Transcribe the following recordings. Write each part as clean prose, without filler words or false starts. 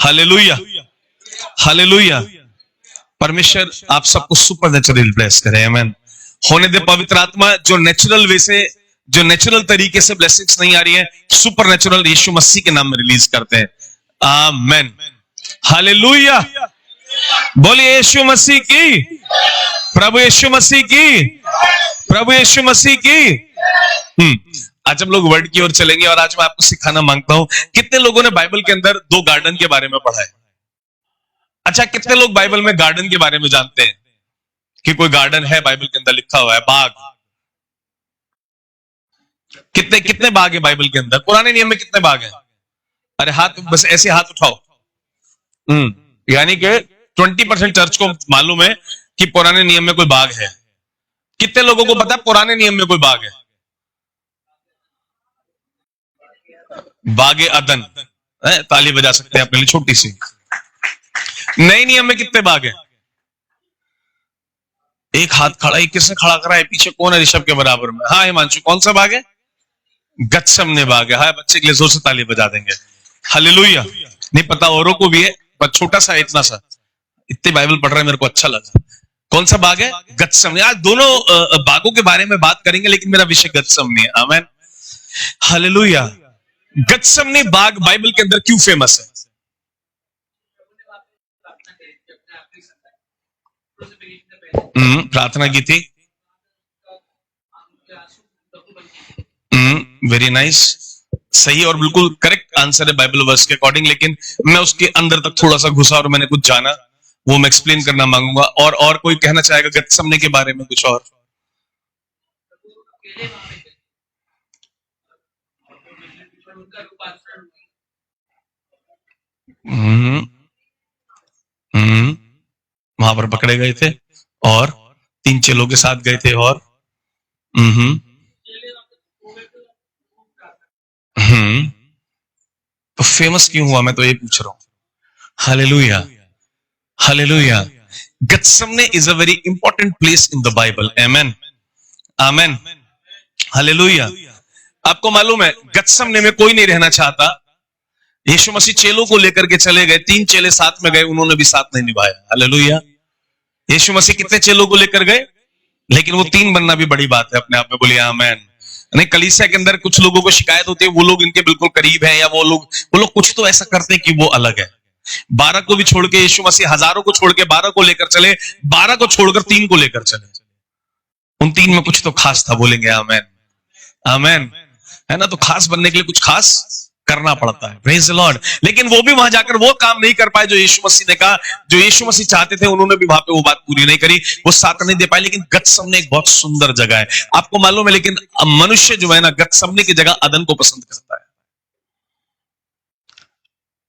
Hallelujah, hallelujah. परमेश्वर आप सबको सुपर नेचुरल ब्लेस करे, आमीन। होने दे पवित्र आत्मा, जो नेचुरल वे से, जो नेचुरल तरीके से ब्लेसिंग्स नहीं आ रही है, सुपर नेचुरल यीशु मसीह के नाम में रिलीज करते हैं, आमीन। हालेलुया, बोलिए यीशु मसीह की, प्रभु यीशु मसीह की, प्रभु यीशु मसीह की। आज हम लोग वर्ड की ओर चलेंगे और आज मैं आपको सिखाना मांगता हूं, कितने लोगों ने बाइबल के अंदर 2 गार्डन के बारे में पढ़ा है? अच्छा, कितने लोग बाइबल में गार्डन के बारे में जानते हैं कि कोई गार्डन है बाइबल के अंदर, लिखा हुआ है बाग? कितने कितने बाग है बाइबल के अंदर? पुराने नियम में कितने बाग हैं? अरे हाथ, बस ऐसे हाथ उठाओ। यानी कि 20% चर्च को मालूम है कि पुराने नियम में कोई बाग है। कितने लोगों को पता है पुराने नियम में कोई बाग है? बागे अदन, ताली बजा सकते हैं अपने लिए छोटी सी। नए नियम में कितने बाग हैं? एक हाथ खड़ा है, किसने खड़ा करा है? पीछे कौन है ऋषभ के बराबर में? हाँ हिमांशु, कौन सा बाग है? गत्समने बाग है। हाँ, बच्चे के लिए जोर से ताली बजा देंगे। हालेलुया। नहीं पता औरों को भी है, पर छोटा सा, इतना सा। इतनी बाइबल पढ़ रहे हैं, मेरे को अच्छा लगा। कौन सा बाग है? गत्समने। आज दोनों बागों के बारे में बात करेंगे, लेकिन मेरा विषय गत्समने है, आमीन। हालेलुया। गत्समने बाग बाइबल के अंदर क्यों फेमस है? प्रार्थना की थी। वेरी नाइस, सही और बिल्कुल करेक्ट आंसर है बाइबल वर्स के अकॉर्डिंग, लेकिन मैं उसके अंदर तक थोड़ा सा घुसा और मैंने कुछ जाना, वो मैं एक्सप्लेन करना मांगूंगा। और कोई कहना चाहेगा गत्समने के बारे में कुछ और? वहां पर पकड़े गए थे और 3 चेलों के साथ गए थे और तो फेमस क्यों हुआ, मैं तो ये पूछ रहा हूं। Hallelujah, hallelujah. Gethsemane is a very important place in the Bible, आमीन, आमीन, हालेलुया। आपको मालूम है गत्समने में कोई नहीं रहना चाहता। यीशु मसीह चेलों को लेकर के चले गए, 3 चेले साथ में गए, उन्होंने भी साथ नहीं निभाया। हालेलुया। यीशु मसीह कितने चेलों को लेकर गए? लेकिन वो 3 बनना भी बड़ी बात है अपने आप में, बोलिए आमीन। नहीं, कलीसिया के अंदर कुछ लोगों को शिकायत होती है, वो लोग इनके बिल्कुल करीब हैं, या वो लोग कुछ तो ऐसा करते हैं कि वो अलग है। 12 को भी छोड़ के यीशु मसीह हजारों को छोड़ के 12 को लेकर चले, 12 को छोड़कर 3 को लेकर चले। उन 3 में कुछ तो खास था, बोलेंगे आमीन, आमीन, है ना? तो खास बनने के लिए कुछ खास करना पड़ता है, प्रेज द लॉर्ड। लेकिन वो भी वहां जाकर वो काम नहीं कर पाए जो यीशु मसीह ने कहा, जो यीशु मसीह चाहते थे। उन्होंने भी वहां पे वो बात पूरी नहीं करी, वो साथ नहीं दे पाए। लेकिन गत्समने एक बहुत सुंदर जगह है, आपको मालूम है। लेकिन मनुष्य जो है ना, गत्समने की जगह अदन को पसंद करता है।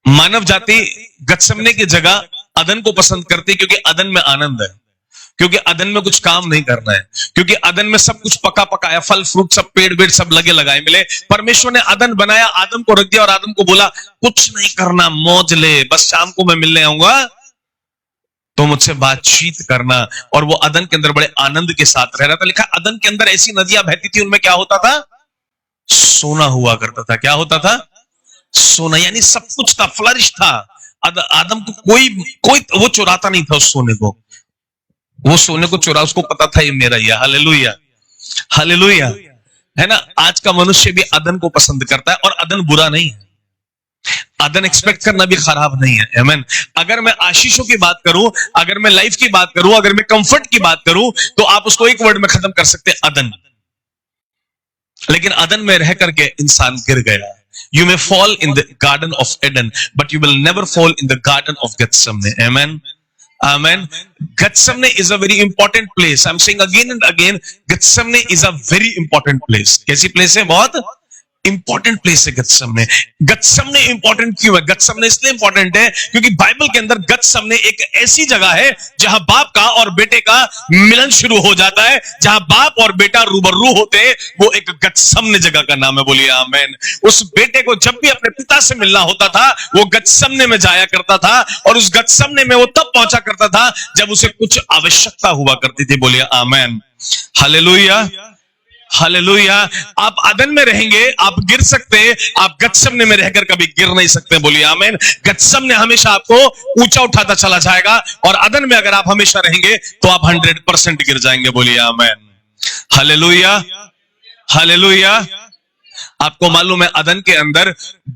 मानव जाति गत्समने की जगह अदन को पसंद करती है, क्योंकि अदन में आनंद है, क्योंकि अदन में कुछ काम नहीं करना है, क्योंकि अदन में सब कुछ पका पकाया, फल फ्रूट सब, पेड़ बेड़ सब लगे लगाए मिले। परमेश्वर ने अदन बनाया, आदम को रख दिया और आदम को बोला कुछ नहीं करना, मौज ले, बस शाम को मैं मिलने आऊंगा तो मुझसे बातचीत करना। और वो अदन के अंदर बड़े आनंद के साथ रह रहा था। लिखा अदन के अंदर ऐसी नदियां बहती थी, उनमें क्या होता था? सोना हुआ करता था। क्या होता था? सोना, यानी सब कुछ था, फ्लरिश था। आदम को कोई वो चुराता नहीं था उस सोने को, वो सोने को चुरा, उसको पता था ये मेरा ही है। हालेलुया, हालेलुया, है ना? आज का मनुष्य भी अदन को पसंद करता है, और अदन बुरा नहीं है, अदन एक्सपेक्ट करना भी खराब नहीं है, आमीन। अगर मैं आशीषों की बात करूं, अगर मैं लाइफ की बात करूं, अगर मैं कंफर्ट की बात करूं, तो आप उसको एक वर्ड में खत्म कर सकते हैं, अदन। लेकिन अदन में रह करके इंसान गिर गया। You may fall in the garden of Eden, but you will never fall in the garden of Gethsemane. Amen. Amen. Gethsemane is a very important place. I'm saying again and again, Gethsemane is a very important place. कैसी place है? बहुत important place है गत्समने। गत्समने important क्यों है? गत्समने इसलिए important है क्योंकि Bible के अंदर गत्समने एक ऐसी जगह है जहां बाप का और बेटे का मिलन शुरू हो जाता है, जहां बाप और बेटा रूबरू होते हैं, वो एक गत्समने जगह का नाम है, बोलिए आमीन। उस बेटे को जब भी अपने पिता से मिलना होता था, वो गत्समने में जाया करता था, और उस गत्समने में वो तब पहुंचा करता था जब उसे कुछ आवश्यकता हुआ करती थी, बोलिए आमीन, हालेलुया, हालेलुया। आप अदन में रहेंगे, आप गिर सकते हैं, आप गत्समने में रहकर कभी गिर नहीं सकते। बोलिए आमीन। गत्समने हमेशा आपको ऊंचा उठाता चला जाएगा, और अदन में अगर आप हमेशा रहेंगे तो आप 100% गिर जाएंगे। बोलिए आमीन। Hallelujah, hallelujah. आपको मालूम है अदन के अंदर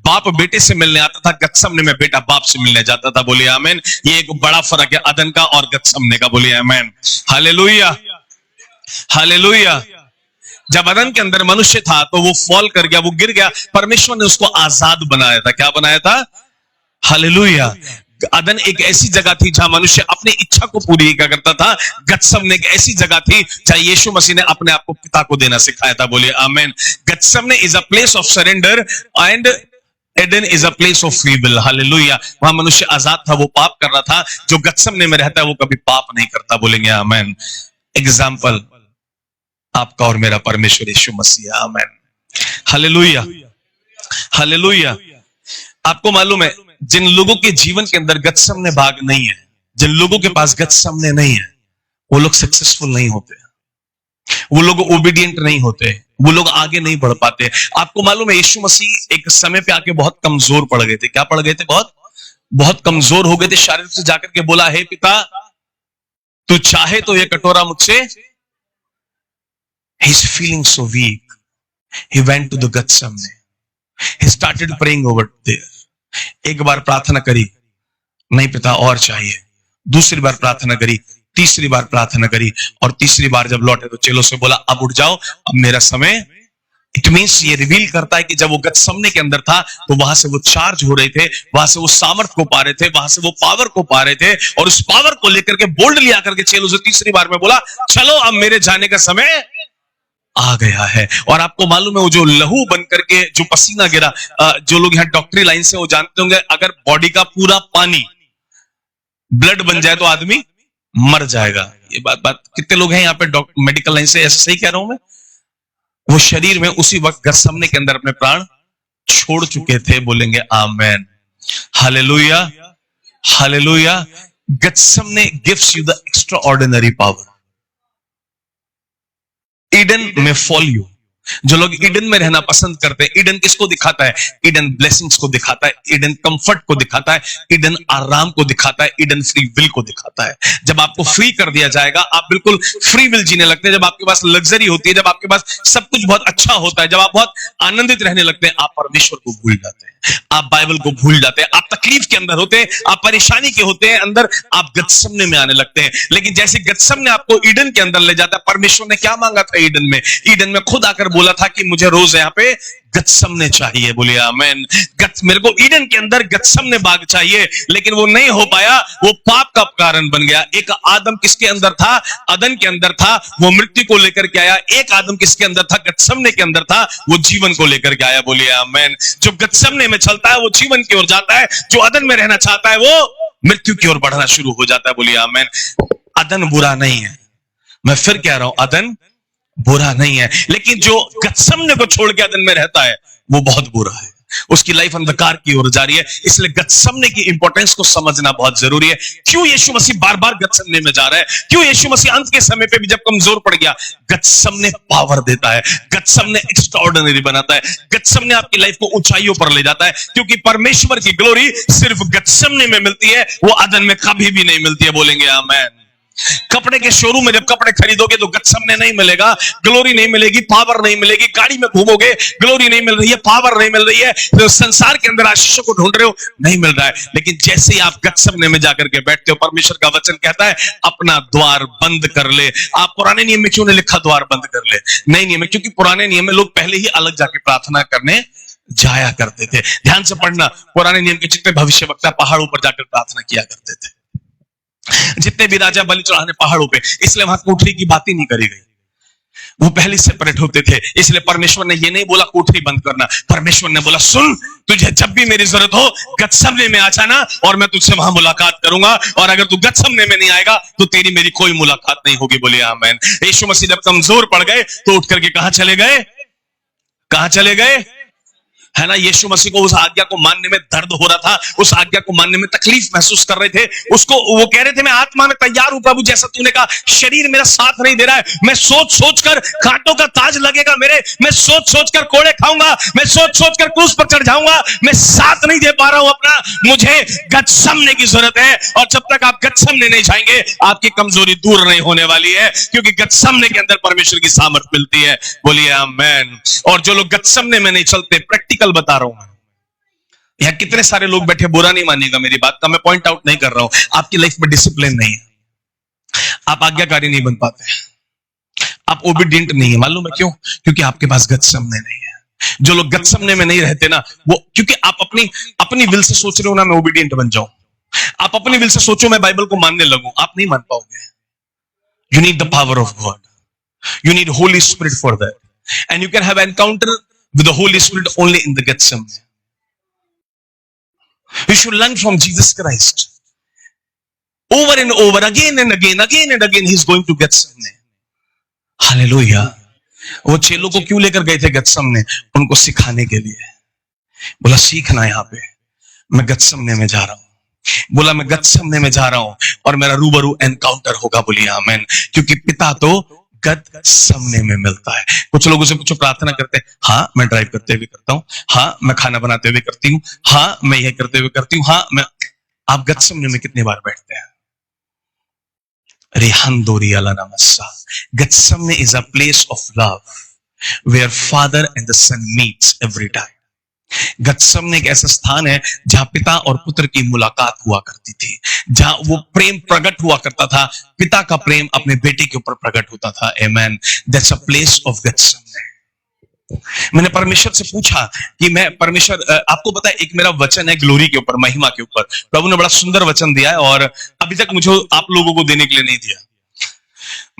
बाप बेटे से मिलने आता था, गत्समने में बेटा बाप से मिलने जाता था। बोलिए आमीन। ये एक बड़ा फर्क है अदन का और गत्समने का। बोलिए आमीन। Hallelujah, hallelujah. जब अदन के अंदर मनुष्य था तो वो फॉल कर गया, वो गिर गया। परमेश्वर ने उसको आजाद बनाया था। क्या बनाया था? हालेलुया। अदन एक ऐसी जगह थी जहां मनुष्य अपनी इच्छा को पूरी किया करता था। गत्समने एक ऐसी जगह थी जहां यीशु मसीह ने अपने आप को पिता को देना सिखाया था। बोलिए आमीन। Gethsemane is a place of surrender and Eden is a place of free will. Hallelujah. वहां मनुष्य आजाद था, वो पाप कर रहा था। जो गत्समने में रहता है वो कभी पाप नहीं करता। बोलेंगे आमीन। एग्जाम्पल आपका और मेरा परमेश्वर यीशु मसीह। आमीन। Hallelujah, hallelujah. आपको मालूम है जिन लोगों के जीवन के अंदर गत्समने भाग नहीं है, जिन लोगों के पास गत्समने नहीं है, वो लोग सक्सेसफुल नहीं होते, वो लोग ओबीडिएंट नहीं होते, वो लोग आगे नहीं बढ़ पाते। आपको मालूम है यीशु मसीह एक समय पे आके बहुत कमजोर पड़ गए थे। क्या पड़ गए थे? बहुत बहुत कमजोर हो गए थे। शारीरिक से जाकर के बोला, हे पिता तू चाहे तो ये कटोरा मुझसे। He's feeling so weak. He went to the Gethsemane. He started praying over there. एक बार प्रार्थना करी, नहीं पिता और चाहिए। दूसरी बार प्रार्थना करी, तीसरी बार प्रार्थना करी, और तीसरी बार जब लौटे तो चेलों से बोला, अब उठ जाओ, अब मेरा समय। इट मीन्स ये रिवील करता है कि जब वो गत्समने के अंदर था तो वहां से वो चार्ज हो रहे थे, वहां से वो सामर्थ को पा रहे थे, वहां से वो पावर को पा रहे थे, और उस पावर को लेकर के बोल्ड लिया करके चेलों से तीसरी बार में बोला, चलो अब मेरे जाने का समय आ गया है। और आपको मालूम है वो जो लहू बन करके जो पसीना गिरा, जो लोग यहाँ डॉक्टरी लाइन से वो जानते होंगे, अगर बॉडी का पूरा पानी ब्लड बन जाए तो आदमी मर जाएगा। ये बात कितने लोग हैं यहाँ पे मेडिकल लाइन से? ऐसा सही कह रहा हूं मैं? वो शरीर में उसी वक्त गत्समने के अंदर अपने प्राण छोड़ चुके थे। बोलेंगे amen. Hallelujah, hallelujah. Gethsemane gives you the extraordinary power. Eden में फॉल यू। जो लोग ईडन में रहना पसंद करते हैं, ईडन किसको दिखाता है? ईडन ब्लेसिंग्स को दिखाता है, ईडन कंफर्ट को दिखाता है, ईडन आराम को दिखाता है, ईडन फ्री विल को दिखाता है। जब आपको फ्री कर दिया जाएगा, आप बिल्कुल फ्री विल जीने लगते हैं। जब आपके पास लग्जरी होती है, जब आपके पास सब कुछ बहुत अच्छा होता है, जब आप बहुत आनंदित रहने लगते हैं, आप परमेश्वर को भूल जाते हैं, आप बाइबल को भूल जाते हैं, आप तकलीफ के अंदर होते हैं, आप परेशानी के होते हैं अंदर, आप गत्समने में आने लगते हैं। लेकिन जैसे गत्समने आपको ईडन के अंदर ले जाता है, परमेश्वर ने क्या मांगा था ईडन में? ईडन में खुद आकर बोला था कि मुझे रोज यहाँ पे गत्समने चाहिए। बोलिए आमीन। मेरे को ईडन के अंदर गत्समने बाग चाहिए, लेकिन वो नहीं हो पाया, वो पाप का कारण बन गया। एक आदम किसके अंदर था? अदन के अंदर था, वो मृत्यु को लेकर के आया। एक आदम किसके अंदर था? गत्समने के अंदर था, वो जीवन को लेकर के आया। बोलिए आमीन। जो गत्समने में चलता है वो जीवन की ओर जाता है, जो अदन में रहना चाहता है वो मृत्यु की ओर बढ़ना शुरू हो जाता है। बोलिए आमीन। अदन बुरा नहीं है, मैं फिर कह रहा हूं, अदन बुरा नहीं है, लेकिन जो गत्समने को छोड़ के अदन में रहता है वो बहुत बुरा है। उसकी लाइफ अंधकार की ओर जा रही है। इसलिए गत्समने की इंपॉर्टेंस को समझना बहुत जरूरी है। क्यों यीशु मसीह बार बार गत्समने में जा रहा है? क्यों यीशु मसीह अंत के समय पे भी जब कमजोर पड़ गया, गत्समने पावर देता है, गत्समने एक्स्ट्राऑर्डिनरी बनाता है, गत्समने आपकी लाइफ को ऊंचाइयों पर ले जाता है। क्योंकि परमेश्वर की ग्लोरी सिर्फ गत्समने में मिलती है, वो अदन में कभी भी नहीं मिलती है। बोलेंगे आमीन। कपड़े के शोरूम में जब कपड़े खरीदोगे तो गत्समने नहीं मिलेगा, ग्लोरी नहीं मिलेगी, पावर नहीं मिलेगी। गाड़ी में घूमोगे, ग्लोरी नहीं मिल रही है, पावर नहीं मिल रही है। तो संसार के अंदर आशीषों को ढूंढ रहे हो, नहीं मिल रहा है। लेकिन जैसे ही आप गत्समने में जाकर के बैठते हो, परमेश्वर का वचन कहता है अपना द्वार बंद कर ले। आप पुराने नियम में क्यों नहीं लिखा द्वार बंद कर ले? नए नियम में, क्योंकि पुराने नियम में लोग पहले ही अलग जाके प्रार्थना करने जाया करते थे। ध्यान से पढ़ना, पुराने नियम के जितने भविष्यवक्ता पहाड़ों पर जाकर प्रार्थना किया करते थे, जितने भी राजा बलि चढ़ाने पहाड़ों पे, इसलिए वहां कोठरी की बात ही नहीं करी गई। वो पहले सेपरेट होते थे। इसलिए परमेश्वर ने ये नहीं बोला कोठरी बंद करना, परमेश्वर ने बोला सुन, तुझे जब भी मेरी जरूरत हो गत्समने में आ जाना और मैं तुझसे वहां मुलाकात करूंगा, और अगर तू गत्समने में नहीं आएगा तो तेरी मेरी कोई मुलाकात नहीं होगी। बोलिए आमीन। यीशु मसीह जब कमजोर पड़ गए तो उठ करके कहां चले गए? कहां चले गए? है ना। यीशु मसीह को उस आज्ञा को मानने में दर्द हो रहा था, उस आज्ञा को मानने में तकलीफ महसूस कर रहे थे। उसको वो कह रहे थे मैं आत्मा में तैयार हूं प्रभु, जैसा तूने कहा, शरीर मेरा साथ नहीं दे रहा है। मैं सोच सोच कर कांटों का ताज लगेगा मेरे, मैं सोच सोच कर कोड़े खाऊंगा, मैं सोच सोच कर क्रूस पर चढ़ जाऊंगा, मैं साथ नहीं दे पा रहा हूं अपना। मुझे गत्समने की जरूरत है, और जब तक आप गत्समने नहीं जाएंगे आपकी कमजोरी दूर नहीं होने वाली है, क्योंकि गत्समने के अंदर परमेश्वर की सामर्थ मिलती है। बोलिए आमेन। और जो लोग गत्समने में नहीं चलते, प्रैक्टिकल बता रहा हूं मैं। यहां कितने सारे लोग बैठे, बुरा नहीं मानिएगा मेरी बात का, मैं पॉइंट आउट नहीं कर रहा हूं। आपकी लाइफ में डिसिप्लिन नहीं है, आप आज्ञाकारी नहीं बन पाते, आप ओबीडिएंट नहीं है। मालूम है क्यों? क्योंकि आपके पास गत्समने नहीं है। जो लोग गत्समने में नहीं रहते ना, वो क्योंकि आप अपनी विल से सोच रहे हो ना मैं ओबीडिएंट बन जाऊं, आप अपनी विल से सोचो मैं बाइबल को मानने लगूं, आप नहीं मान पाओगे। You need the power of God, you need Holi spirit for that, and you can have encounter with the Holy Spirit only in the Gethsemane. You should learn from Jesus Christ. Over and over, again and again, He's going to Gethsemane. Hallelujah. वो चेलों को क्यों लेकर गए थे गethsemane? उनको सिखाने के लिए। बोला सीखना यहां पे, मैं गethsemane में जा रहा हूं। बोला मैं गethsemane में जा रहा हूं और मेरा रूबरू एनकाउंटर होगा। बोलिए आमेन। क्योंकि पिता तो गत्समने में मिलता है। कुछ लोगों से पूछो प्रार्थना करते हैं, हाँ मैं ड्राइव करते हुए करता हूं, हाँ मैं खाना बनाते हुए करती हूँ, हाँ मैं यह करते हुए करती हूँ, हाँ मैं। आप गत्समने में कितनी बार बैठते हैं? रेहानदोरी अला नमस्सा। Gethsemane is a place of love where Father and the Son meets every time. Gethsemane एक ऐसा स्थान है जहां पिता और पुत्र की मुलाकात हुआ करती थी, जहां वो प्रेम प्रकट हुआ करता था, पिता का प्रेम अपने बेटे के ऊपर प्रकट होता था। Amen. That's a place of Gethsemane. मैंने परमेश्वर से पूछा कि मैं परमेश्वर, आपको पता है एक मेरा वचन है ग्लोरी के ऊपर, महिमा के ऊपर। प्रभु ने बड़ा सुंदर वचन दिया है और अभी तक मुझे आप लोगों को देने के लिए नहीं दिया।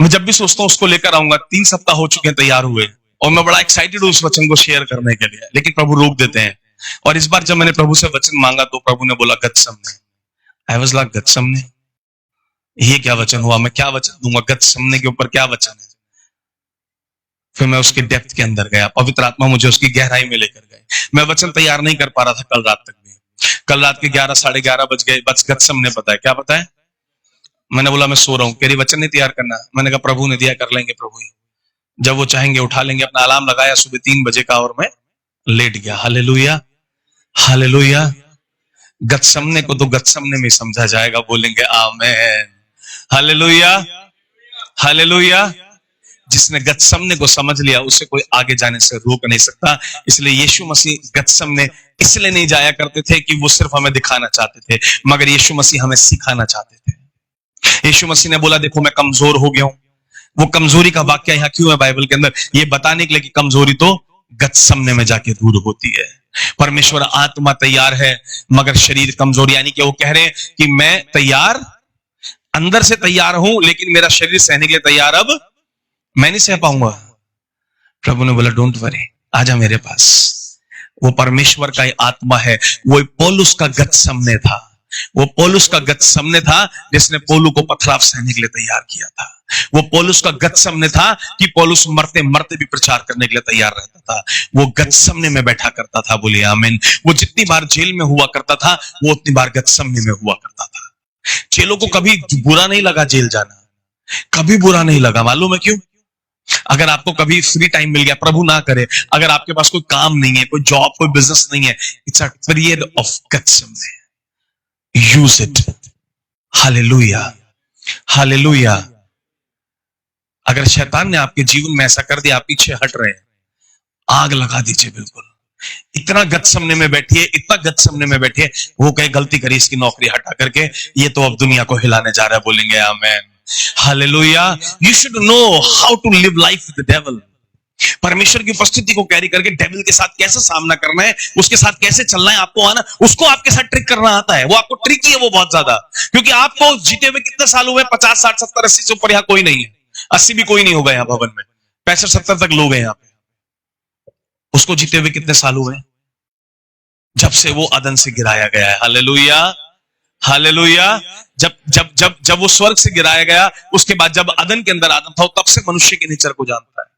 मैं जब भी सोचता हूं उसको लेकर आऊंगा, 3 सप्ताह हो चुके हैं तैयार हुए, और मैं बड़ा एक्साइटेड हूं उस वचन को शेयर करने के लिए, लेकिन प्रभु रोक देते हैं। और इस बार जब मैंने प्रभु से वचन मांगा तो प्रभु ने बोला गत्समने। आई वाज लाइक गत्समने, ये क्या वचन हुआ? मैं क्या वचन दूंगा गत्समने के ऊपर? क्या वचन है? फिर मैं उसके डेप्थ के अंदर गया, पवित्र आत्मा मुझे उसकी गहराई में लेकर गए। मैं वचन तैयार नहीं कर पा रहा था कल रात तक भी। कल रात के 11 साढ़े 11 बज गए, बस गत्समने पता है क्या पता है? मैंने बोला मैं सो रहा हूं, कह रही वचन नहीं तैयार करना। मैंने कहा प्रभु ने दिया, कर लेंगे प्रभु ही, जब वो चाहेंगे उठा लेंगे। अपना अलार्म लगाया सुबह 3 बजे का और मैं लेट गया। Hallelujah, hallelujah. गत्समने को तो गत्समने में समझा जाएगा, बोलेंगे आमेन। Hallelujah, hallelujah. जिसने गत्समने को समझ लिया उसे कोई आगे जाने से रोक नहीं सकता। इसलिए यीशु मसीह गत्समने इसलिए नहीं जाया करते थे कि वो सिर्फ हमें दिखाना चाहते थे, मगर यीशु मसीह हमें सिखाना चाहते थे। यीशु मसीह ने बोला देखो मैं कमजोर हो गया हूं। वो कमजोरी का वाक्य यहां क्यों है बाइबल के अंदर? ये बताने के लिए कि कमजोरी तो गत्समने में जाके दूर होती है। परमेश्वर आत्मा तैयार है मगर शरीर कमजोर, यानी कि वो कह रहे हैं कि मैं तैयार, अंदर से तैयार हूं, लेकिन मेरा शरीर सहने के लिए तैयार अब मैं नहीं सह पाऊंगा। प्रभु ने बोला डोंट वरी, आजा मेरे पास। वो परमेश्वर का आत्मा है। वो पौलुस का गत्समने था, वो पौलुस का गत्समने था जिसने पौलुस को पथराव सहने के लिए तैयार किया था। वो पौलुस का गत्समने था कि पौलुस मरते मरते भी प्रचार करने के लिए तैयार रहता था। वो गत्समने में बैठा करता था। बोलिए आमीन। वो जितनी बार जेल में हुआ करता था वो उतनी बार गत्समने में हुआ करता था। चेलों को कभी बुरा नहीं लगा जेल जाना, कभी बुरा नहीं लगा। मालूम है क्यों? अगर आपको कभी फ्री टाइम मिल गया, प्रभु ना करे, अगर आपके पास कोई काम नहीं है, कोई जॉब, कोई बिजनेस नहीं है, it's a period of Gethsemane. Use it. Hallelujah, hallelujah. अगर शैतान ने आपके जीवन में ऐसा कर दिया, आप पीछे हट रहे हैं, आग लगा दीजिए बिल्कुल। इतना गत्समने में बैठिए, इतना गत्समने में बैठिए, वो कहे गलती करी, इसकी नौकरी हटा करके ये तो अब दुनिया को हिलाने जा रहा है। बोलेंगे amen, hallelujah. You should know how to live life with the devil. परमेश्वर की उपस्थिति को कैरी करके डेविल के साथ कैसे सामना करना है, उसके साथ कैसे चलना है, आपको आना, उसको आपके साथ ट्रिक करना आता है। वो आपको ट्रिकी है वो बहुत ज्यादा, क्योंकि आपको जीते हुए कितने साल हुए? 50 60 70 80 से ऊपर यहाँ कोई नहीं है, 80 भी कोई नहीं होगा यहाँ भवन में, 65 70 तक लोग हैं यहाँ पे। उसको जीते हुए कितने साल हुए? जब से वो अदन से गिराया गया है। Hallelujah, hallelujah. जब जब जब जब वो स्वर्ग से गिराया गया, उसके बाद जब अदन के अंदर आदम था, तब से मनुष्य के नेचर को जानता है।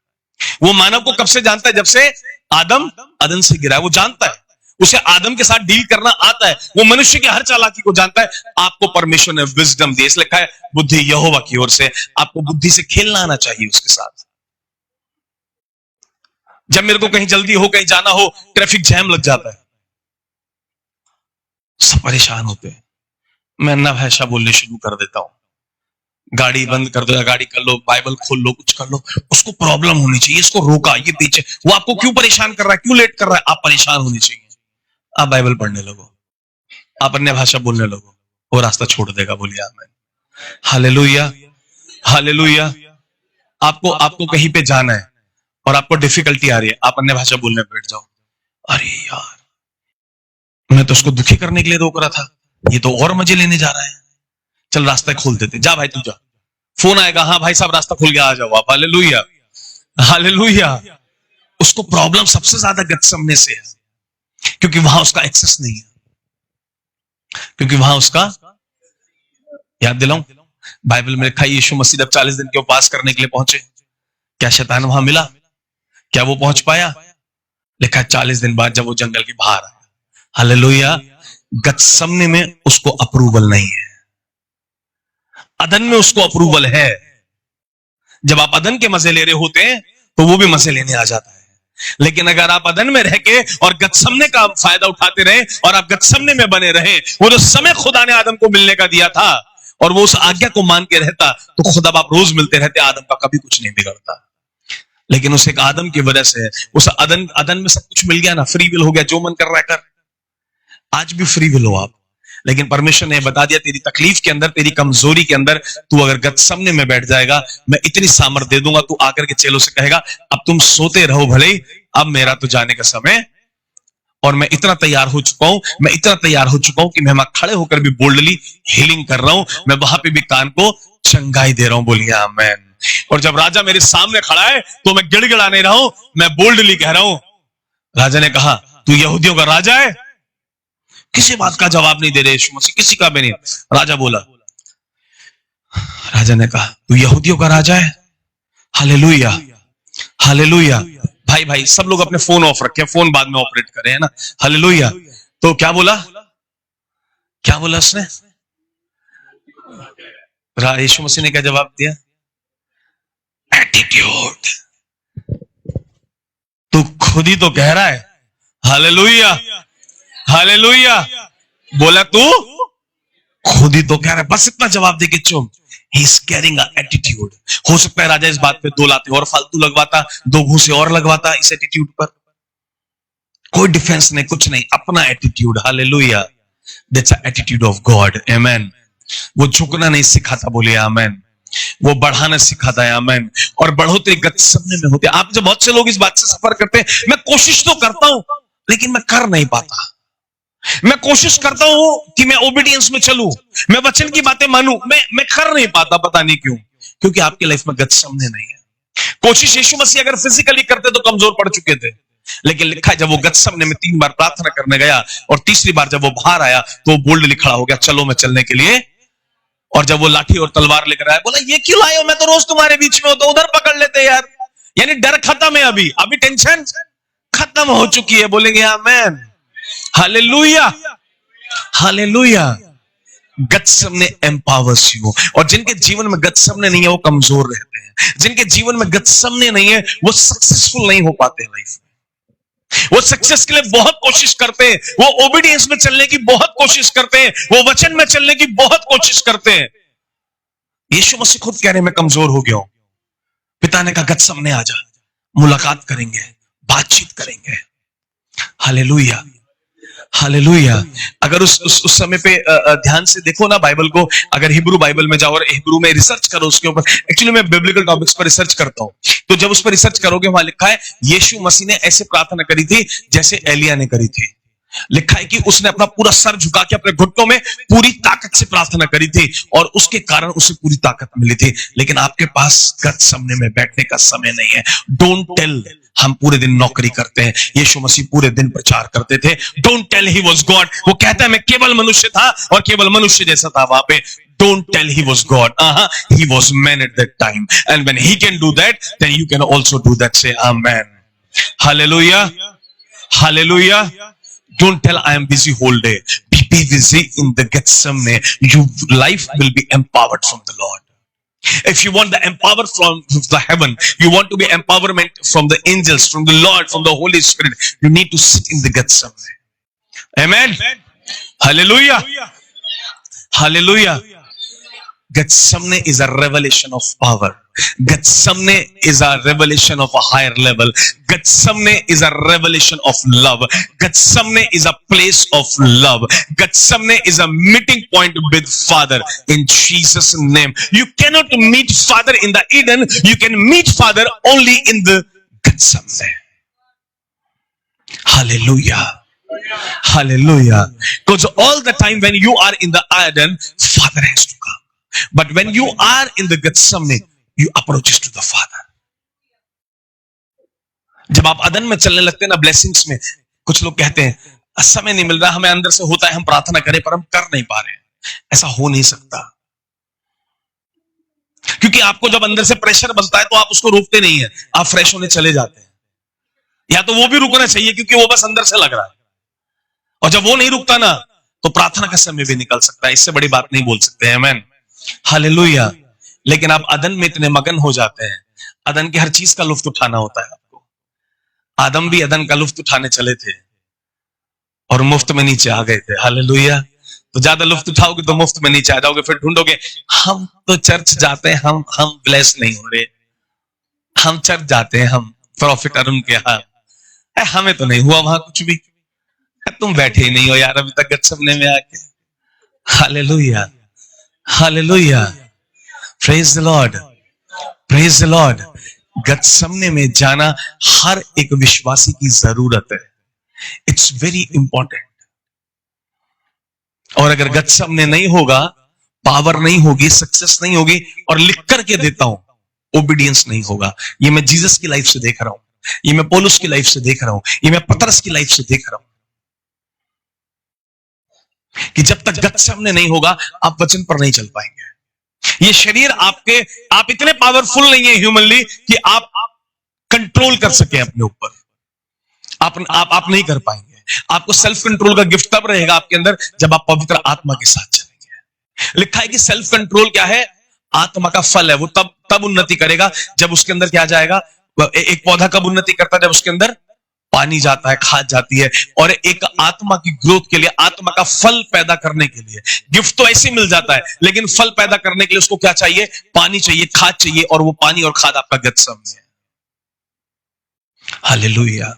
वो मानव को कब से जानता है? जब से आदम अदन से गिरा है, वो जानता है, उसे आदम के साथ डील करना आता है, वो मनुष्य की हर चालाकी को जानता है। आपको परमेश्वर ने विजडम दी, इसलिए लिखा है बुद्धि यहोवा की ओर से, आपको बुद्धि से खेलना आना चाहिए उसके साथ। जब मेरे को कहीं जल्दी हो, कहीं जाना हो, ट्रैफिक जैम लग जाता है, सब परेशान होते हैं, मैं अन्ना भाषा बोलने शुरू कर देता हूं, गाड़ी बंद कर दो या गाड़ी कर लो, बाइबल खोल लो, कुछ कर लो, उसको प्रॉब्लम होनी चाहिए, इसको रोका, ये पीछे, वो आपको क्यों परेशान कर रहा है, क्यों लेट कर रहा है, आप परेशान होनी चाहिए। आप बाइबल पढ़ने लगो, आप अन्य भाषा बोलने लगो, वो रास्ता छोड़ देगा। बोलिए आमीन, हालेलुया, हालेलुया। आपको आपको कहीं पे जाना है और आपको डिफिकल्टी आ रही है, आप अन्य भाषा बोलने बैठ जाओ, अरे यार मैं तो उसको दुखी करने के लिए रोक रहा था, ये तो और मजे लेने जा रहा है, चल रास्ता खोल देते, जा भाई तू जा, फोन आएगा, हाँ भाई साहब रास्ता खुल गया, आ जाओ आप, हालेलुया, हालेलुया। उसको प्रॉब्लम सबसे ज्यादा गतसमने से है, क्योंकि वहां उसका एक्सेस नहीं है, क्योंकि वहां उसका, याद दिलाऊं, बाइबल में लिखा है यीशु मसीह जब 40 दिन के उपवास करने के लिए पहुंचे, क्या शैतान वहां मिला, क्या वो पहुंच पाया? लिखा है 40 दिन बाद जब वो जंगल के बाहर आया, हालेलुया, गतसमने में उसको अप्रूवल नहीं है, अदन में उसको अप्रूवल है। जब आप अदन के मजे ले रहे होते हैं तो वो भी मजे लेने आ जाता है, लेकिन अगर आप अदन में रह के और गतसमने का फायदा उठाते रहे और आप गतसमने में बने रहे, वो जो समय खुदा ने आदम को मिलने का दिया था और वो उस आज्ञा को मान के रहता, तो खुदा आप रोज मिलते रहते, आदम का कभी कुछ नहीं बिगड़ता। लेकिन उस एक आदम की वजह से उस अदन में सब कुछ मिल गया ना, फ्री विल हो गया, जो मन कर रहा है कर। आज भी फ्री विल हो आप, लेकिन परमेश्वर ने बता दिया तेरी तकलीफ के अंदर, तेरी कमजोरी के अंदर, तू अगर गतसमने में बैठ जाएगा, मैं इतनी सामर्थ दे दूंगा, तू आकर के चेलों से कहेगा अब तुम सोते रहो भले ही, अब मेरा तो जाने का समय, और मैं इतना तैयार हो चुका हूं, मैं इतना तैयार हो चुका हूं कि मैं खड़े होकर भी बोल्डली हीलिंग कर रहा हूं, मैं वहां पे भी कान को चंगाई दे रहा हूं। बोलिए आमेन। और जब राजा मेरे सामने खड़ा है तो मैं गिड़गिड़ा नहीं रहा हूं, मैं बोल्डली कह रहा हूं। राजा ने कहा तू यहूदियों का राजा है? किसी बात का जवाब नहीं दे रहे यीशु मसीह, किसी का भी नहीं। राजा बोला, राजा ने कहा तू यहूदियों का राजा है? Hallelujah, hallelujah. भाई भाई सब लोग अपने फोन ऑफ रखे, फोन बाद में ऑपरेट करें, है ना, हालेलुया। तो क्या बोला, क्या बोला उसने? यीशु मसीह ने क्या जवाब दिया? एटीट्यूड। तू खुद ही तो कह रहा है, हालेलुया, हालेलुया। बोला तू खुद ही तो कह रहा है, बस इतना जवाब दे के चुप। He is carrying a attitude. हो सकता है राजा इस बात पे 2 लाते और फालतू लगवाता, 2 घूसे और लगवाता इस एटीट्यूड पर। कोई डिफेंस नहीं, कुछ नहीं, अपना attitude. Hallelujah, that's a attitude of God. Amen. वो झुकना नहीं सिखाता, बोलिए आमेन। वो बढ़ाना सिखाता है, आमेन। और बढ़ोतरी गतसमने में होती है। आप जब बहुत से लोग इस बात से सफर करते हैं, मैं कोशिश तो करता हूं लेकिन मैं कर नहीं पाता, मैं कोशिश करता हूं कि मैं ओबीडियंस में चलूं, मैं वचन की बातें मानूं, मैं कर नहीं पाता, पता नहीं क्यों, क्योंकि आपकी लाइफ में गतसमने नहीं है। कोशिश यीशु मसीह अगर फिजिकली करते तो कमजोर पड़ चुके थे, लेकिन लिखा है जब वो गतसमने में 3 बार प्रार्थना करने गया और तीसरी बार जब वो बाहर आया तो वो बोल्डली खड़ा हो गया, चलो मैं चलने के लिए। और जब वो लाठी और तलवार लेकर आया, बोला ये क्यों लाए हो, मैं तो रोज तुम्हारे बीच में होता, उधर पकड़ लेते यार। यानी डर खत्म है, अभी टेंशन खत्म हो चुकी है। बोलेंगे amen, hallelujah, hallelujah. Gethsemane empowers you. और जिनके जीवन में गतसमने नहीं है वो कमजोर रहते हैं, जिनके जीवन में गतसमने नहीं है वो सक्सेसफुल नहीं हो पाते लाइफ में। वो सक्सेस के लिए बहुत कोशिश करते हैं, वो ओबीडियंस में चलने की बहुत कोशिश करते हैं, वो वचन में चलने की बहुत कोशिश करते हैं। यीशु मसीह खुद कह रहे मैं कमजोर हो गया हूं। पिता ने कहा गतसमने आ जा, मुलाकात करेंगे, बातचीत करेंगे। Hallelujah, hallelujah. अगर उस समय पे ध्यान से देखो ना बाइबल को, अगर हिब्रू बाइबल में जाओ और हिब्रू में रिसर्च करो उसके ऊपर, एक्चुअली मैं बिब्लिकल टॉपिक्स पर रिसर्च करता हूं, तो जब उस पर रिसर्च करोगे वहां लिखा है यीशु मसीह ने ऐसे प्रार्थना करी थी जैसे एलिया ने करी थी। लिखा है कि उसने अपना पूरा सर झुका के अपने घुटनों में पूरी ताकत से प्रार्थना करी थी और उसके कारण उसे पूरी ताकत मिली थी। लेकिन आपके पास गतसमने में बैठने का समय नहीं है। डोंट टेल हम पूरे दिन नौकरी करते हैं, यीशु मसीह पूरे दिन प्रचार करते थे। Don't tell he was God. वो कहता है मैं केवल मनुष्य था और केवल मनुष्य जैसा था वहां पे। Don't tell he was God. He was man at that time. And when he can do that, then you can also do that. Say amen. Hallelujah, hallelujah. Don't tell I am busy whole day. Be busy in the Gethsemane. Your life will be empowered from the Lord. If you want the empower from the heaven, you want to be empowerment from the angels, from the Lord, from the Holy Spirit, you need to sit in the Gethsemane. Amen. Hallelujah. Hallelujah. Gethsemane is a revelation of power. Gethsemane is a revelation of a higher level. Gethsemane is a revelation of love. Gethsemane is a place of love. Gethsemane is a meeting point with Father in Jesus' name. You cannot meet Father in the Eden. You can meet Father only in the Gethsemane. Hallelujah. Hallelujah. Because all the time when you are in the Eden, Father has to come. But when you are in the Gethsemane, you approaches to the Father. जब आप अदन में चलने लगते हैं ना, blessings में, कुछ लोग कहते हैं समय नहीं मिल रहा, हमें अंदर से होता है हम प्रार्थना करें पर हम कर नहीं पा रहे हैं. ऐसा हो नहीं सकता, क्योंकि आपको जब अंदर से प्रेशर बनता है तो आप उसको रोकते नहीं है, आप फ्रेश होने चले जाते हैं. या तो वो भी रुकना चाहिए क्योंकि वो बस अंदर से लग रहा है, और जब वो नहीं रुकता ना तो प्रार्थना का समय भी निकल सकता है. इससे बड़ी बात नहीं बोल सकते. आमीन, हालेलुया. लेकिन आप अदन में इतने मगन हो जाते हैं, अदन की हर चीज का लुत्फ उठाना होता है आपको. आदम भी अदन का लुत्फ उठाने चले थे और मुफ्त में नीचे आ गए थे. हालेलुया. तो ज्यादा लुत्फ उठाओगे तो मुफ्त में नीचे आ जाओगे, फिर ढूंढोगे हम तो चर्च जाते हैं, हम ब्लेस नहीं हो रहे. हम चर्च जाते हैं, हम प्रॉफिट अरुण के यहाँ, हमें तो नहीं हुआ वहां कुछ भी. तुम बैठे ही नहीं हो यार अभी तक गethsemane में आके. Hallelujah, hallelujah. Praise the Lord, praise the Lord. Gethsemane में जाना हर एक विश्वासी की जरूरत है. It's very important. और अगर गethsemane नहीं होगा, पावर नहीं होगी, सक्सेस नहीं होगी, और लिख करके देता हूं, ओबीडियंस नहीं होगा. ये मैं जीसस की लाइफ से देख रहा हूं, ये मैं पौलुस की लाइफ से देख रहा हूं, ये मैं पतरस की लाइफ से देख रहा हूं कि जब तक गethsemane नहीं होगा आप वचन पर नहीं चल पाएंगे. ये शरीर आपके, आप इतने पावरफुल नहीं है ह्यूमनली कि आप कंट्रोल कर सके अपने ऊपर. आप नहीं कर पाएंगे. आपको सेल्फ कंट्रोल का गिफ्ट तब रहेगा आपके अंदर जब आप पवित्र आत्मा के साथ चलेंगे. लिखा है कि सेल्फ कंट्रोल क्या है? आत्मा का फल है. वो तब उन्नति करेगा जब उसके अंदर क्या जाएगा. एक पौधा कब उन्नति करता है? जब उसके अंदर पानी जाता है, खाद जाती है. और एक आत्मा की ग्रोथ के लिए, आत्मा का फल पैदा करने के लिए, गिफ्ट तो ऐसे मिल जाता है, लेकिन फल पैदा करने के लिए उसको क्या चाहिए? पानी चाहिए, खाद चाहिए. और वो पानी और खाद आपका गethsemane है. हालेलुया.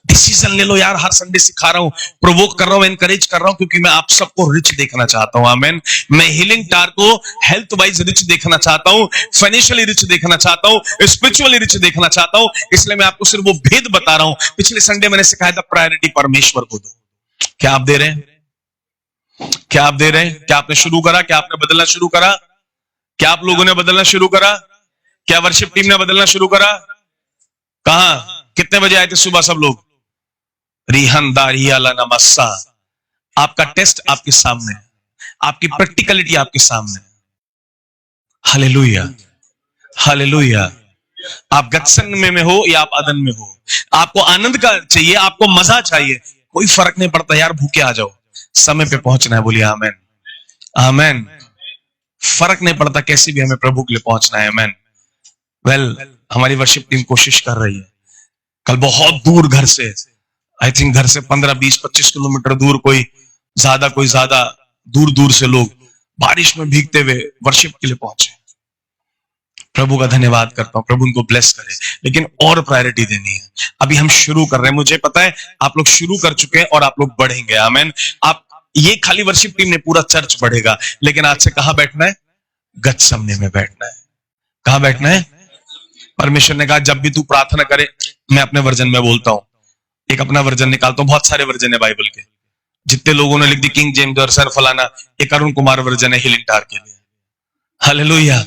डिसीजन ले लो यार. हर संडे सिखा रहा हूं, प्रोवोक कर रहा हूं, एनकरेज कर रहा हूं, क्योंकि मैं आप सबको रिच देखना चाहता हूं. आमीन. मैं हीलिंग टार को हेल्थ वाइज रिच देखना चाहता हूं, फाइनेंशियली रिच देखना चाहता हूं, स्पिरिचुअली रिच देखना चाहता हूं. इसलिए मैं आपको सिर्फ वो भेद बता रहा हूं. पिछले संडे मैंने सिखाया था प्रायोरिटी परमेश्वर को दो. क्या आप दे रहे हैं? क्या आप दे रहे हैं? क्या आपने शुरू करा? क्या आपने बदलना शुरू करा? क्या आप लोगों ने बदलना शुरू करा? क्या वर्शिप टीम ने बदलना शुरू करा? कहां, कितने बजे आए थे सुबह सब लोग? नमस्सा. आपका टेस्ट आपके सामने, आपकी प्रैक्टिकलिटी आपके सामने. Hallelujah, hallelujah. आप गethsemane में हो या आप अदन में हो, आपको आनंद का चाहिए, आपको मजा चाहिए, कोई फर्क नहीं पड़ता यार. भूखे आ जाओ, समय पे पहुंचना है. बोलिए आमेन, आमेन. फर्क नहीं पड़ता, कैसे भी हमें प्रभु के लिए पहुंचना है. आमेन. वेल, हमारी वर्शिप टीम कोशिश कर रही है. कल बहुत दूर घर से, आई थिंक घर से 15, 20, 25 किलोमीटर दूर, कोई ज्यादा दूर दूर से लोग बारिश में भीगते हुए वर्शिप के लिए पहुंचे. प्रभु का धन्यवाद करता हूं. प्रभु उनको ब्लेस करे. लेकिन और प्रायोरिटी देनी है. अभी हम शुरू कर रहे हैं. मुझे पता है आप लोग शुरू कर चुके हैं और आप लोग बढ़ेंगे. आमीन. आप, ये खाली वर्शिप टीम ने, पूरा चर्च बढ़ेगा. लेकिन आज से कहां बैठना है? गethsemane में बैठना है. कहां बैठना है? परमेश्वर ने कहा जब भी तू प्रार्थना करे, मैं अपने वर्जन में बोलता हूं, एक अपना वर्जन निकालता हूं. बहुत सारे वर्जन है बाइबल के. जितने लोगों ने लिख दी किंग जेम्स और सर फलाना, एक अरुण कुमार वर्जन है हीलिंग टार के लिए. हालेलुया.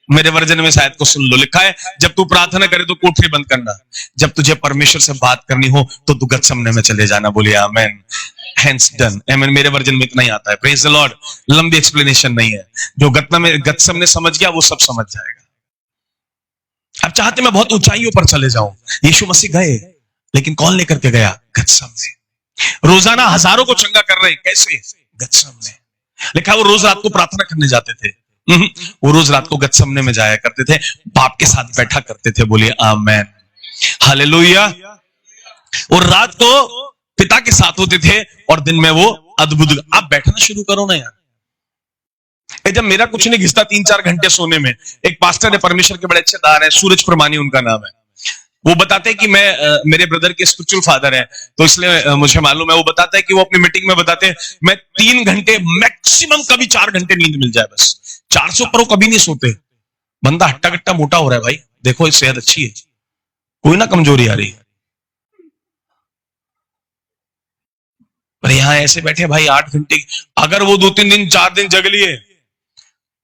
मेरे वर्जन में शायद को सुन लो. लिखा है जब तू प्रार्थना करे तो कोठरी बंद करना. जब तुझे परमेश्वर से बात करनी हो तो तू गethsemane में चले जाना. बोलिए आमेन. Hands done. आमेन. मेरे वर्जन में इतना ही आता है. Praise the Lord. लंबी एक्सप्लेनेशन नहीं है. जो गethsemane समझ गया वो सब समझ जाएगा. अब चाहते मैं बहुत ऊंचाइयों पर चले जाऊं। यीशु मसीह गए, लेकिन कौन लेकर के गया? गतसमने। रोजाना हजारों को चंगा कर रहे हैं, कैसे? गतसमने। लिखा वो रोज रात को प्रार्थना करने जाते थे। वो रोज रात को गतसमने में जाया करते थे, बाप के साथ बैठा करते थे। बोलिए आमेन, हालेलुया। और रात को पिता के साथ होते थे और दिन में वो अद्भुत। आप बैठना शुरू करो ना यार। जब मेरा कुछ नहीं घिसता 3-4 घंटे सोने में, एक पास्टर है, परमेश्वर के बड़े अच्छे दार है, सूरज प्रमाणी उनका नाम है। वो बताते हैं कि मैं, मेरे ब्रदर के स्पिरिचुअल फादर है, तो इसलिए मुझे मालूम है। वो बताता है कि वो अपनी मीटिंग में बताते हैं, मैं 3 घंटे मैक्सिमम, कभी 4 घंटे नींद मिल जाए बस। 400 पर वो कभी नहीं सोते। बंदा हट्टा कट्टा मोटा हो रहा है भाई, देखो सेहत अच्छी है, कोई ना कमजोरी आ रही है। पर यहां ऐसे बैठे भाई 8 घंटे। अगर वो 2-3 दिन 4 दिन जग लिए,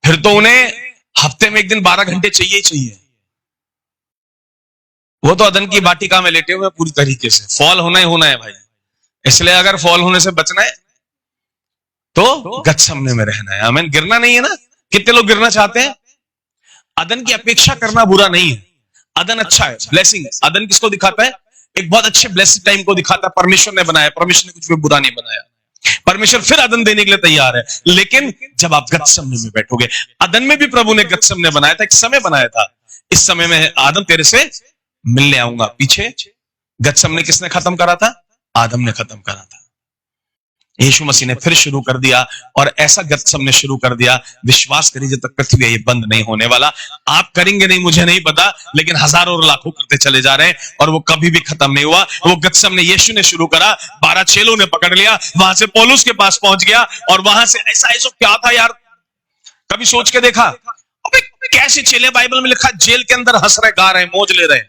फिर तो उन्हें हफ्ते में 1 दिन 12 घंटे चाहिए ही चाहिए। वो तो अदन की वाटिका में लेटे हुए पूरी तरीके से। फॉल होना ही होना है भाई, इसलिए अगर फॉल होने से बचना है तो गतसमने में रहना है। आमीन। गिरना नहीं है ना। कितने लोग गिरना चाहते हैं? अदन की अपेक्षा करना बुरा नहीं है, अदन अच्छा है, ब्लेसिंग। अदन किसको दिखाता है? एक बहुत अच्छे ब्लेसिंग टाइम को दिखाता है। परमेश्वर ने बनाया, परमेश्वर ने कुछ भी बुरा नहीं बनाया। परमेश्वर फिर अदन देने के लिए तैयार है। लेकिन जब आप गतसमने में बैठोगे, अदन में भी प्रभु ने गतसमने बनाया था, एक समय बनाया था। इस समय में आदम तेरे से मिलने आऊंगा। पीछे गतसमने किसने खत्म करा था? आदम ने खत्म करा था। यीशु मसीह ने फिर शुरू कर दिया, और ऐसा गतसमने शुरू कर दिया, विश्वास करिए जब तक पृथ्वी है ये बंद नहीं होने वाला। आप करेंगे नहीं मुझे नहीं पता, लेकिन हजारों और लाखों करते चले जा रहे हैं, और वो कभी भी खत्म नहीं हुआ। वो गतसमने यीशु ने शुरू करा, 12 चेलों ने पकड़ लिया, वहां से पौलुस के पास पहुंच गया, और वहां से ऐसा ऐसा क्या था यार, कभी सोच के देखा? अबे कैसे चेले? बाइबल में लिखा जेल के अंदर हंस रहे, गा रहे, मौज ले रहे।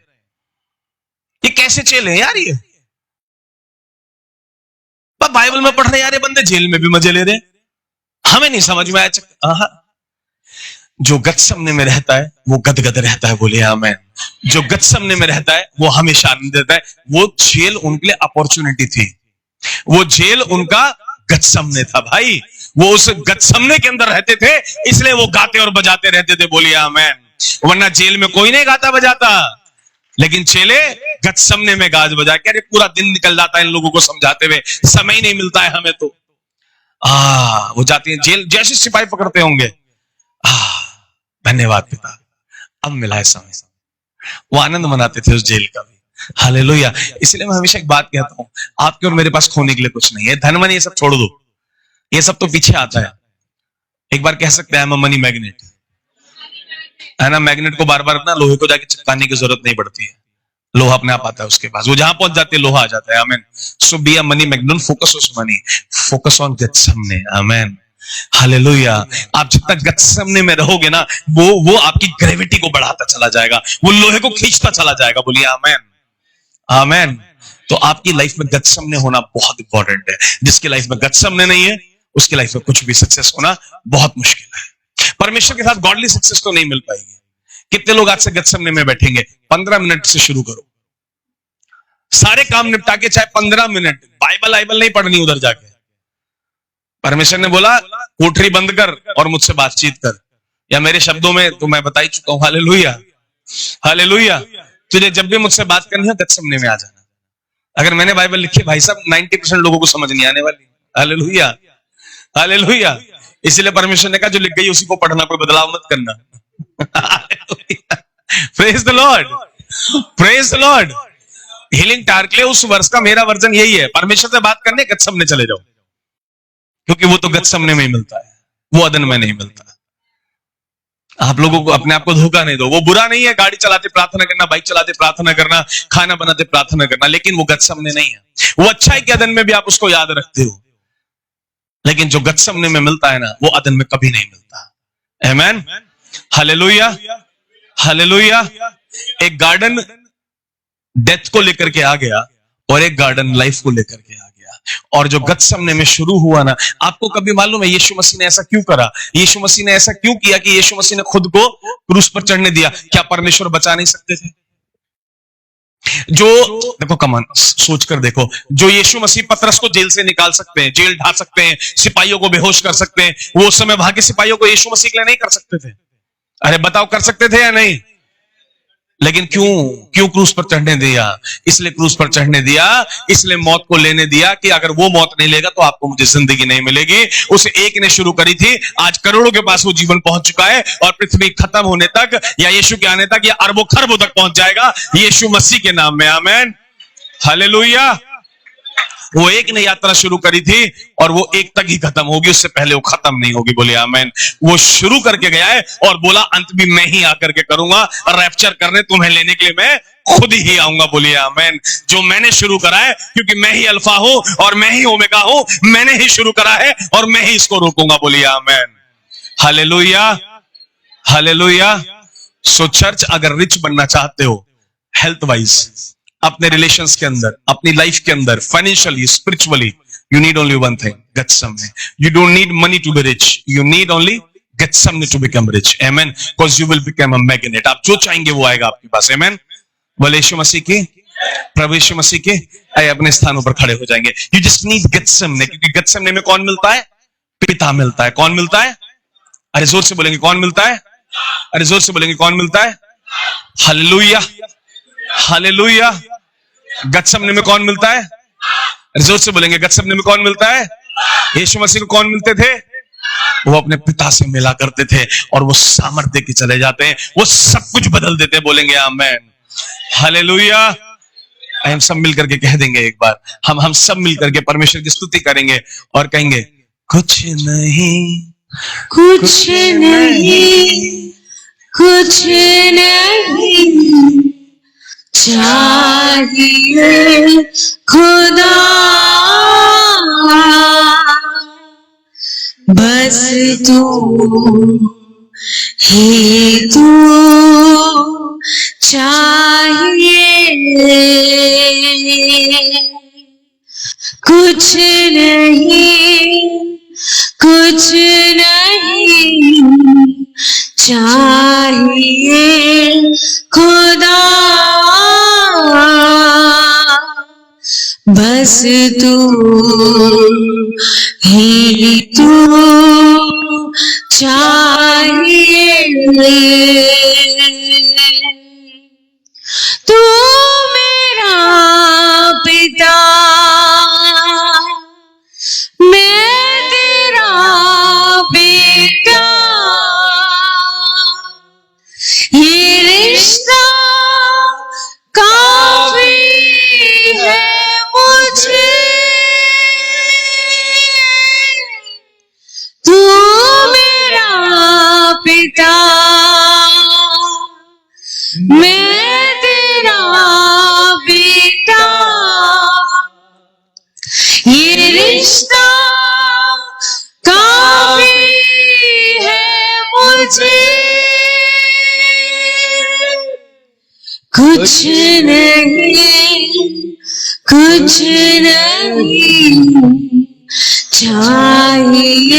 ये कैसे चेले यार? ये बाइबल में पढ़ रहे यार, ये बंदे जेल में भी मजे ले रहे। हमें नहीं समझ में आया। जो गतसमने में रहता है वो गदगद रहता है। बोले आमीन। जो गतसमने में रहता है वो हमेशा आनंद देता है। वो जेल उनके लिए अपॉर्चुनिटी थी, वो जेल उनका गतसमने था भाई। वो उस गतसमने के अंदर रहते थे, इसलिए वो गाते और बजाते रहते थे। बोलिए आमीन। वरना जेल में कोई नहीं गाता बजाता, लेकिन चेले गतसमने में गाज बजा के, अरे पूरा दिन निकल जाता है इन लोगों को समझाते हुए, समय ही नहीं मिलता है हमें तो। वो जाती है जेल, जैसे सिपाही पकड़ते होंगे। धन्यवाद पिता, अब मिला है समय। वो आनंद मनाते थे उस जेल का भी। हालेलुया। इसलिए मैं हमेशा एक बात कहता हूं, आपके और मेरे पास खोने के लिए कुछ नहीं है। धन मन ये सब छोड़ दो, ये सब तो पीछे आता है। एक बार कह सकते हैं I am a money magnet, है ना। मैग्नेट को बार बार ना लोहे को जाके चिपकाने की जरूरत नहीं पड़ती है, लोहा अपने आप आता है उसके पास। वो जहां पहुंच जाते हैं लोहा आ जाता है। आमीन। So be a money magnet, focus on money, focus on Gethsemane. आमीन, हालेलुया। आप जितना गतसमने में रहोगे ना, वो आपकी ग्रेविटी को बढ़ाता चला जाएगा, वो लोहे को खींचता चला जाएगा। बोलिए आमीन, आमीन। तो आपकी लाइफ में गतसमने होना बहुत इंपॉर्टेंट है। जिसकी लाइफ में गतसमने नहीं है, उसकी लाइफ में कुछ भी सक्सेस होना बहुत मुश्किल है। परमेश्वर के साथ गॉडली सक्सेस तो नहीं मिल पाएगी। कितने लोग आज से गतसमने में बैठेंगे? 15 मिनट से शुरू करो, सारे काम निपटा के, चाहे 15 मिनट। बाइबल नहीं पढ़नी उधर जाके। परमेश्वर ने बोला कोठरी बंद कर और मुझसे बातचीत कर, या मेरे शब्दों में तो मैं बता ही चुका हूं। Hallelujah, hallelujah. तुझे जब भी मुझसे बात करनी हो गतसमने में आ जाना। अगर मैंने बाइबल लिखी भाई साहब, 90% लोगों को समझ नहीं आने वाली। Hallelujah, hallelujah. इसलिए परमेश्वर ने कहा जो लिख गई उसी को पढ़ना, कोई बदलाव मत करना। Praise the Lord, praise the Lord. Healing tower के लिए उस वर्ष का मेरा वर्जन यही है, परमेश्वर से बात करने गतसमने चले जाओ, क्योंकि वो तो गतसमने में ही मिलता है, वो अदन में नहीं मिलता। आप लोगों को अपने आप को धोखा नहीं दो। वो बुरा नहीं है गाड़ी चलाते प्रार्थना करना, बाइक चलाते प्रार्थना करना, खाना बनाते प्रार्थना करना, लेकिन वो गतसमने नहीं है। वो अच्छा है कि अदन में भी आप उसको याद रखते हो, लेकिन जो गतसमने में मिलता है ना, वो अदन में कभी नहीं मिलता। आमीन, हालेलुया, हालेलुया। एक गार्डन डेथ को लेकर के आ गया, और एक गार्डन लाइफ को लेकर के आ गया। और जो गतसमने में शुरू हुआ ना, आपको कभी मालूम है यीशु मसीह ने ऐसा क्यों करा? यीशु मसीह ने ऐसा क्यों किया कि यीशु मसीह ने खुद को क्रूस पर चढ़ने दिया? क्या परमेश्वर बचा नहीं सकते थे? जो देखो, कमान सोच कर देखो, जो यीशु मसीह पतरस को जेल से निकाल सकते हैं, जेल ढा सकते हैं, सिपाहियों को बेहोश कर सकते हैं, वो उस समय वहां के सिपाहियों को यीशु मसीह के लिए नहीं कर सकते थे? अरे बताओ, कर सकते थे या नहीं? लेकिन क्यों क्रूस पर चढ़ने दिया? इसलिए क्रूस पर चढ़ने दिया, इसलिए मौत को लेने दिया कि अगर वो मौत नहीं लेगा तो आपको मुझे जिंदगी नहीं मिलेगी। उसे एक ने शुरू करी थी, आज करोड़ों के पास वो जीवन पहुंच चुका है, और पृथ्वी खत्म होने तक या यीशु के आने तक या अरबों खरबों तक पहुंच जाएगा, यीशु मसीह के नाम में। आमेन, हालेलुया। वो एक ने यात्रा शुरू करी थी और वो एक तक ही खत्म होगी, उससे पहले वो खत्म नहीं होगी। बोले आमेन। वो शुरू करके गया है और बोला अंत भी मैं ही आकर के करूंगा, और रैप्चर करने तुम्हें लेने के लिए मैं खुद ही आऊंगा। बोलिए आमेन। जो मैंने शुरू करा है, क्योंकि मैं ही अल्फा हूं और मैं ही ओमेगा हूं, मैंने ही शुरू करा है और मैं ही इसको रोकूंगा। बोलिए आमेन, हालेलुया, हालेलुया। सो चर्च, अगर रिच बनना चाहते हो हेल्थ वाइज, अपने रिलेशंस के अंदर, अपनी लाइफ के अंदर, financially, spiritually, you need only one thing, get something. You don't need money to be rich, you need only get something to become rich. Amen. Because you will become a magnet. आप जो चाहेंगे वो आएगा आपके पास। आमेन। बोले यीशु मसीह की, प्रभु यीशु मसीह के। आइए अपने स्थानों पर खड़े हो जाएंगे। यू जस्ट नीड गेत्सेमने, क्योंकि गेत्सेमने में कौन मिलता है? पिता मिलता है। कौन मिलता है? अरे जोर से बोलेंगे, कौन मिलता है? अरे जोर से बोलेंगे, कौन मिलता है? Hallelujah, hallelujah. गेत्सेमने में कौन मिलता है? जोर से बोलेंगे, गेत्सेमने में कौन मिलता है? यीशु मसीह को कौन मिलते थे? वो अपने पिता से मिला करते थे, और वो सामर्थ्य दे के चले जाते हैं, वो सब कुछ बदल देते हैं। बोलेंगे आमेन, हालेलुया। हम सब मिल करके कह देंगे एक बार, हम सब मिल करके परमेश्वर की स्तुति करेंगे और कहेंगे, कुछ नहीं, कुछ नहीं, कुछ नहीं चाहिए खुदा, बस तू ही तू चाहिए। कुछ नहीं, कुछ नहीं चाहिए खुदा, बस तू ही तू चाहिए। तू मेरा पिता, मैं तेरा बेटा, ये रिश्ता काफी है मुझे। तू मेरा पिता, मैं तेरा बेटा, ये रिश्ता काफी है मुझे। कुछ नहीं, कुछ नहीं चाहिए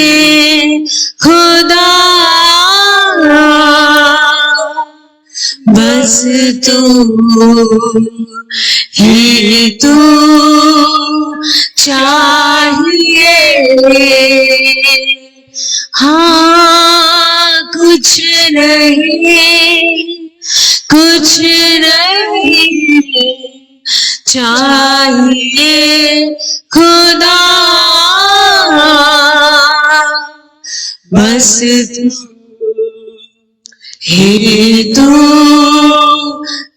खुदा, बस तू ही तू चाहिए। हाँ, कुछ नहीं, कुछ नहीं चाहिए खुदा, बस तू ही तू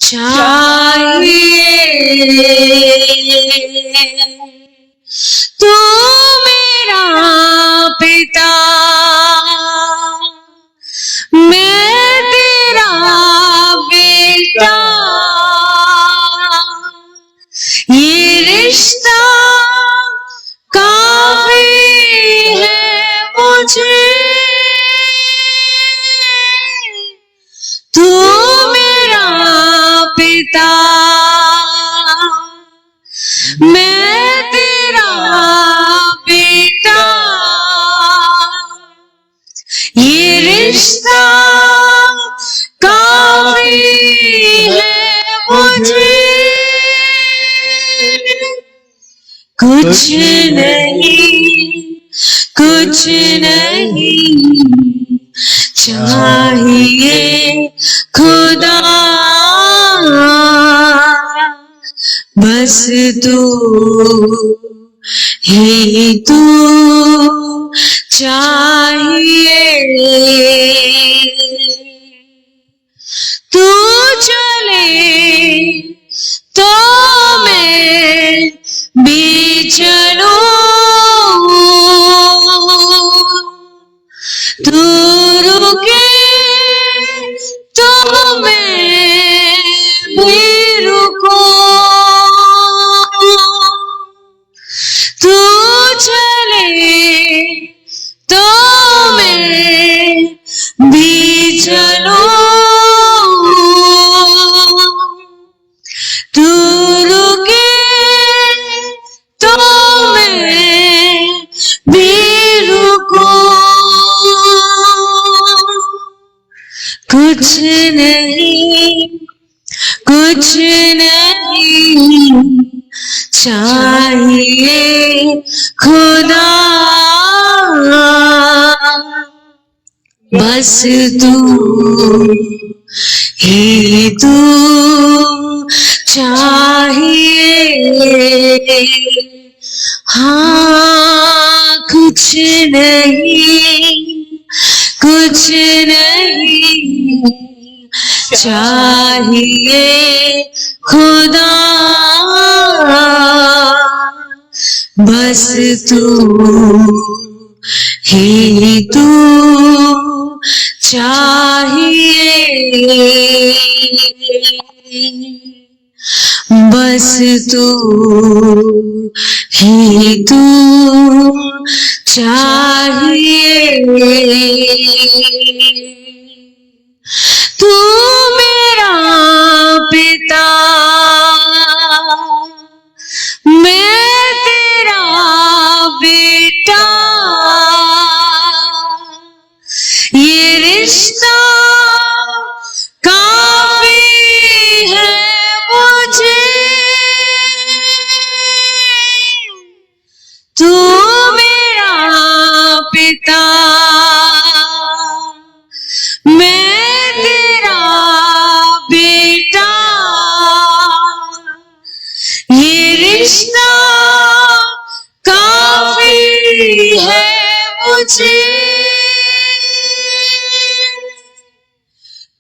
चाहिए। तू मेरा पिता, मैं तेरा बेटा, ये रिश्ता काफी है मुझे। तू मेरा पिता, मैं तेरा बेटा, ये रिश्ता काफी है मुझे। कुछ नहीं, कुछ नहीं चाहिए खुदा, तू ही तू चाहिए, तू चले तो मैं भी चलूं, तू रुके तो मैं भी रुकूं, तू चले तो मैं भी चलूं, तू रुके तो मैं भी रुकूं, कुछ नहीं कुछ नहीं चाहिए खुदा, बस तू ही तू चाहिए। हाँ, कुछ नहीं चाहिए खुदा, बस तू ही तू चाहिए, बस तू ही तू चाहिए, तू मेरा पिता, मैं तेरा बेटा, ये रिश्ता काफी है मुझे, तू मेरा पिता, मैं तेरा बेटा, ये रिश्ता काफी है मुझे,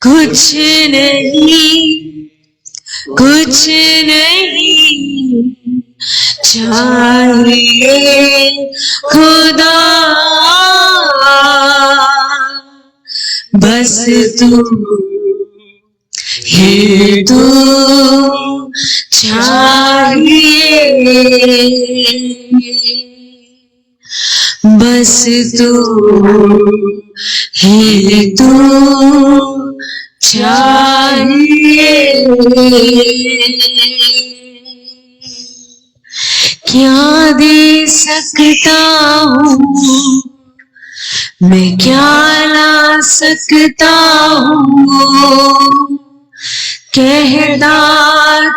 कुछ नहीं चाहिए खुदा, बस तू ही तू चाहिए, बस तू ही तू चाहिए। क्या दे सकता हूँ मैं, क्या ला सकता हूँ, कहना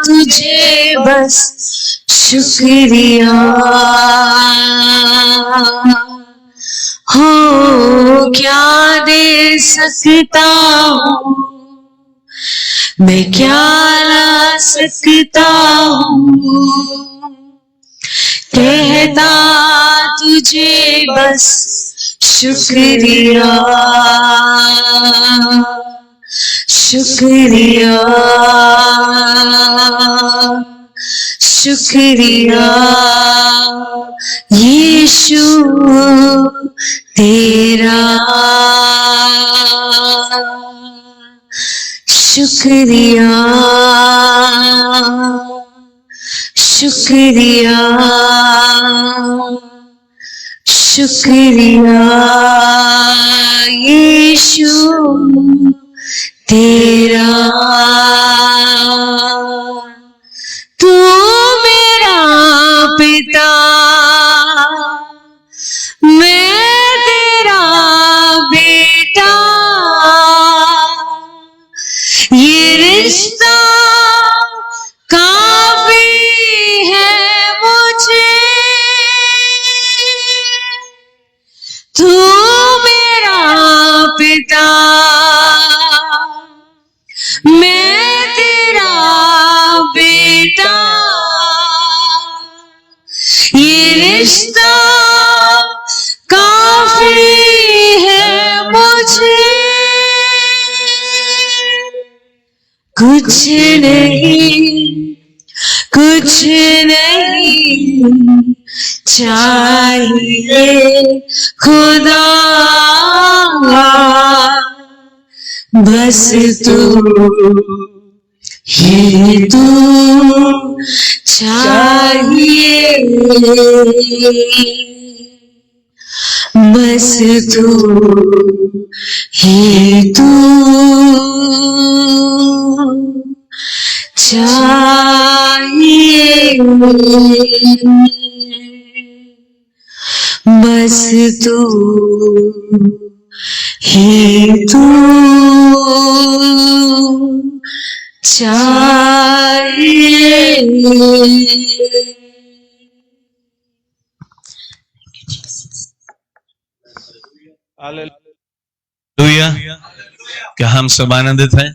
तुझे बस शुक्रिया, हो क्या दे सकता हूँ मैं, क्या ला सकता हूँ, कहता तुझे बस शुक्रिया, शुक्रिया, शुक्रिया यीशु तेरा, शुक्रिया, शुक्रिया, शुक्रिया यीशु तेरा, तू मेरा पिता, मैं तेरा बेटा, ये रिश्ता काफी है मुझे, तू मेरा कुछ नहीं चाहिए खुदा, बस तू ही तू चाहिए, बस तू ही तू चाहिए, बस तू ही तू चाहिए। हालेलुया। क्या हम सब आनंदित हैं?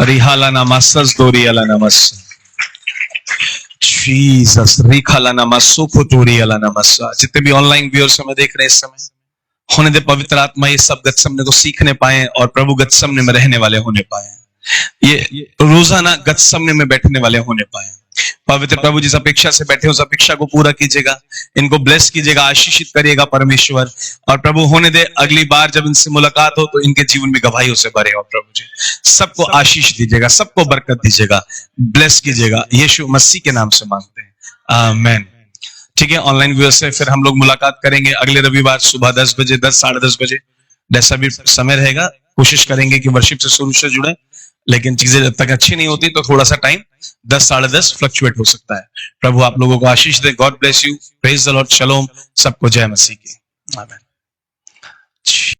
रिहाला नामासस दोरियाला नमस जीसस रिखाला नमसो को दोरियाला नमस। जितने भी ऑनलाइन व्यूअर्स हमें देख रहे हैं इस समय, होने दे पवित्र आत्मा ये सब गतसमने को सीखने पाए और प्रभु गतसमने में रहने वाले होने पाए, ये रोजाना गतसमने में बैठने वाले होने पाए। पवित्र प्रभु जिस अपेक्षा से बैठे उस अपेक्षा को पूरा कीजिएगा, इनको ब्लेस कीजिएगा, आशीषित करिएगा परमेश्वर। और प्रभु होने दे अगली बार जब इनसे मुलाकात हो तो इनके जीवन में गवाहियों से भरे हो। प्रभु जी सबको आशीष दीजिएगा, सबको बरकत दीजिएगा, ब्लेस कीजिएगा, यीशु मसीह के नाम से मांगते हैं, आमीन। ठीक है, ऑनलाइन व्यूअर्स से फिर हम लोग मुलाकात करेंगे अगले रविवार सुबह 10 बजे, 10 साढ़े 10 बजे, जैसा भी समय रहेगा। कोशिश करेंगे कि वर्शिप से शुरू से जुड़े, लेकिन चीजें जब तक अच्छी नहीं होती तो थोड़ा सा टाइम 10 साढ़े 10 फ्लक्चुएट हो सकता है। प्रभु आप लोगों को आशीष दे। God bless you, praise the Lord, shalom, सबको जय मसीह की, आमीन।